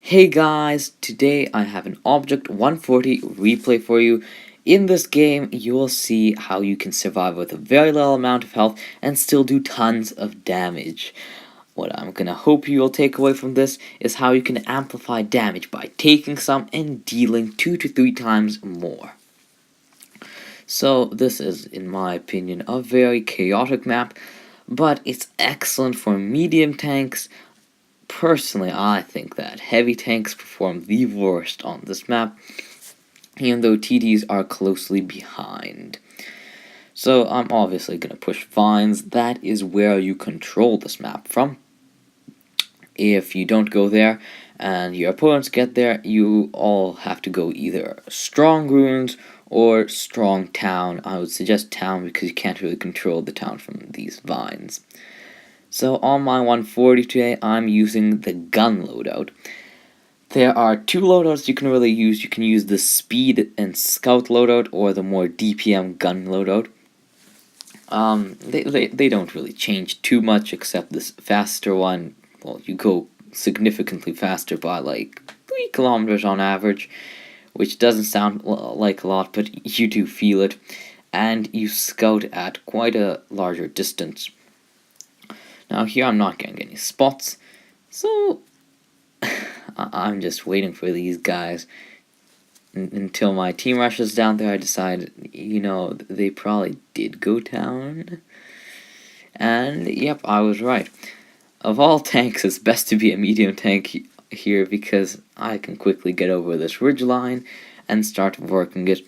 Hey guys, today I have an Object 140 replay for you. In this game, you will see how you can survive with a very little amount of health and still do tons of damage. What I'm gonna hope you will take away from this is how you can amplify damage by taking some and dealing 2 to 3 times more. So this is, in my opinion, a very chaotic map, but it's excellent for medium tanks. Personally, I think that heavy tanks perform the worst on this map, even though TDs are closely behind. So I'm obviously going to push vines. That is where you control this map from. If you don't go there and your opponents get there, you all have to go either strong ruins or strong town. I would suggest town because you can't really control the town from these vines. So on my 140 today, I'm using the gun loadout. There are two loadouts you can really use. You can use the speed and scout loadout or the more DPM gun loadout. They don't really change too much except this faster one. Well, you go significantly faster by like 3 kilometers on average, which doesn't sound like a lot, but you do feel it. And you scout at quite a larger distance. Now here I'm not getting any spots, so I'm just waiting for these guys until my team rushes down there. I decide, they probably did go down. And yep, I was right. Of all tanks, it's best to be a medium tank here because I can quickly get over this ridge line and start working it.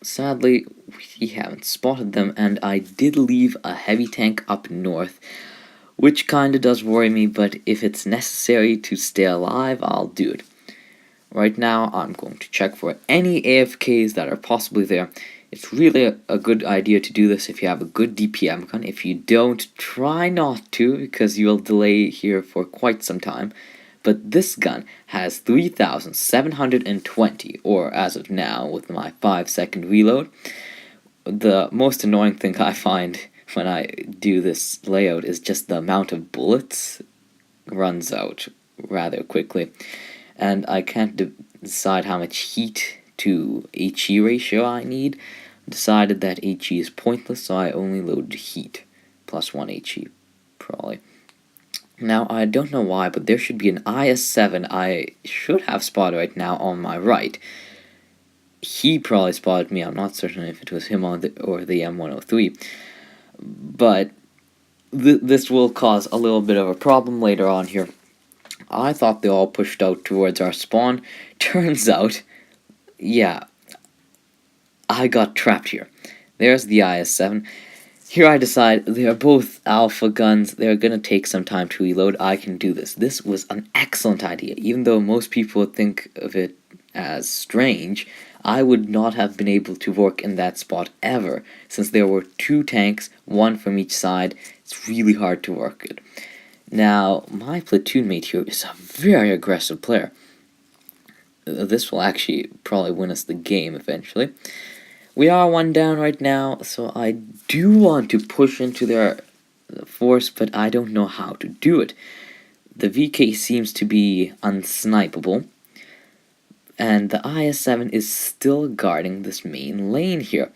Sadly, we haven't spotted them, and I did leave a heavy tank up north, which kinda does worry me, but if it's necessary to stay alive, I'll do it. Right now, I'm going to check for any AFKs that are possibly there. It's really a good idea to do this if you have a good DPM gun. If you don't, try not to, because you'll delay here for quite some time. But this gun has 3,720, or as of now, with my 5-second reload. The most annoying thing I find when I do this layout is just the amount of bullets runs out rather quickly. And I can't decide how much heat to HE ratio I need. Decided that HE is pointless, so I only loaded heat, plus 1 HE, probably. Now, I don't know why, but there should be an IS-7 I should have spotted right now on my right. He probably spotted me. I'm not certain if it was him or the M103. But this will cause a little bit of a problem later on here. I thought they all pushed out towards our spawn. Turns out, yeah, I got trapped here. There's the IS-7. Here I decide they are both alpha guns. They're going to take some time to reload. I can do this. This was an excellent idea. Even though most people would think of it as strange, I would not have been able to work in that spot ever, since there were 2 tanks, 1 from each side. It's really hard to work it. Now, my platoon mate here is a very aggressive player. This will actually probably win us the game eventually. We are 1 down right now, so I do want to push into their force, but I don't know how to do it. The VK seems to be unsnipeable, and the IS-7 is still guarding this main lane here.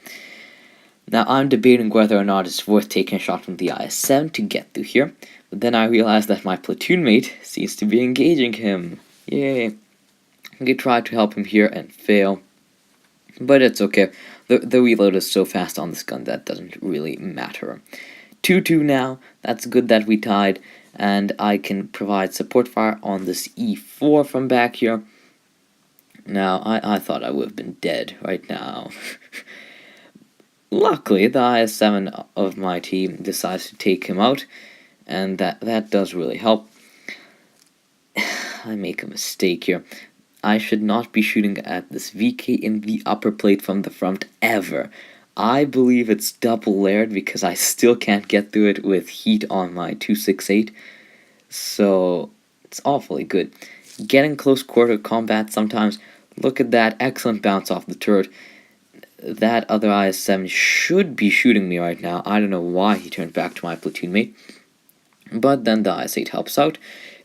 Now, I'm debating whether or not it's worth taking a shot from the IS-7 to get through here, but then I realize that my platoon mate seems to be engaging him. Yay. I tried to help him here and fail, but it's okay. The reload is so fast on this gun that doesn't really matter. 2-2 now. That's good that we tied, and I can provide support fire on this E4 from back here. Now, I thought I would have been dead right now. Luckily, the IS-7 of my team decides to take him out, and that does really help. I make a mistake here. I should not be shooting at this VK in the upper plate from the front ever. I believe it's double layered because I still can't get through it with heat on my 268. So, it's awfully good. Getting close quarter combat sometimes. Look at that excellent bounce off the turret. That other IS-7 should be shooting me right now. I don't know why he turned back to my platoon mate. But then the IS-8 helps out.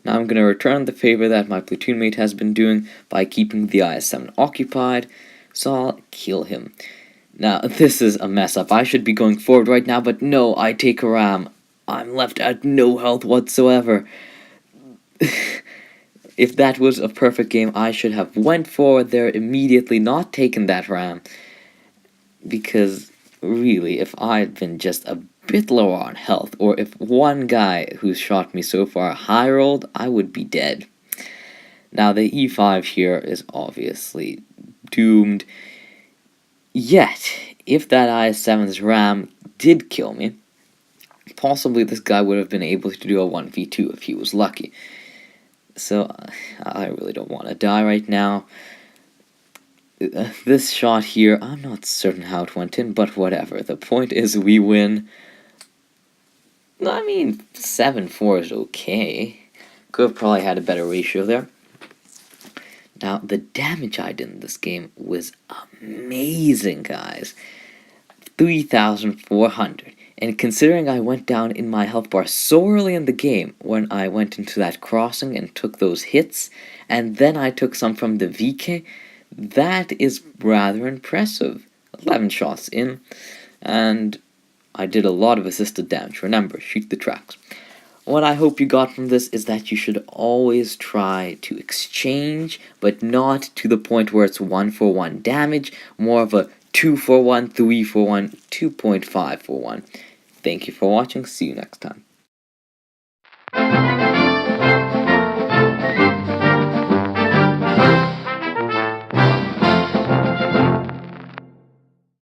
Now I'm going to return the favor that my platoon mate has been doing by keeping the IS-7 occupied, so I'll kill him. Now, this is a mess up. I should be going forward right now, but no, I take a ram. I'm left at no health whatsoever. If that was a perfect game, I should have went forward there immediately, not taken that ram. Because, really, if I'd been just a bit lower on health, or if one guy who's shot me so far high rolled, I would be dead. Now, the E5 here is obviously doomed. Yet, if that IS-7's ram did kill me, possibly this guy would have been able to do a 1v2 if he was lucky. So, I really don't want to die right now. This shot here, I'm not certain how it went in, but whatever. The point is we win. I mean, 7-4 is okay. Could have probably had a better ratio there. Now, the damage I did in this game was amazing, guys. 3,400. And considering I went down in my health bar so early in the game, when I went into that crossing and took those hits, and then I took some from the VK, that is rather impressive. 11 shots in, and I did a lot of assisted damage. Remember, shoot the tracks. What I hope you got from this is that you should always try to exchange, but not to the point where it's 1-for-1 damage, more of a 2-for-1, 3-for-1, 2.5-for-1. Thank you for watching, see you next time.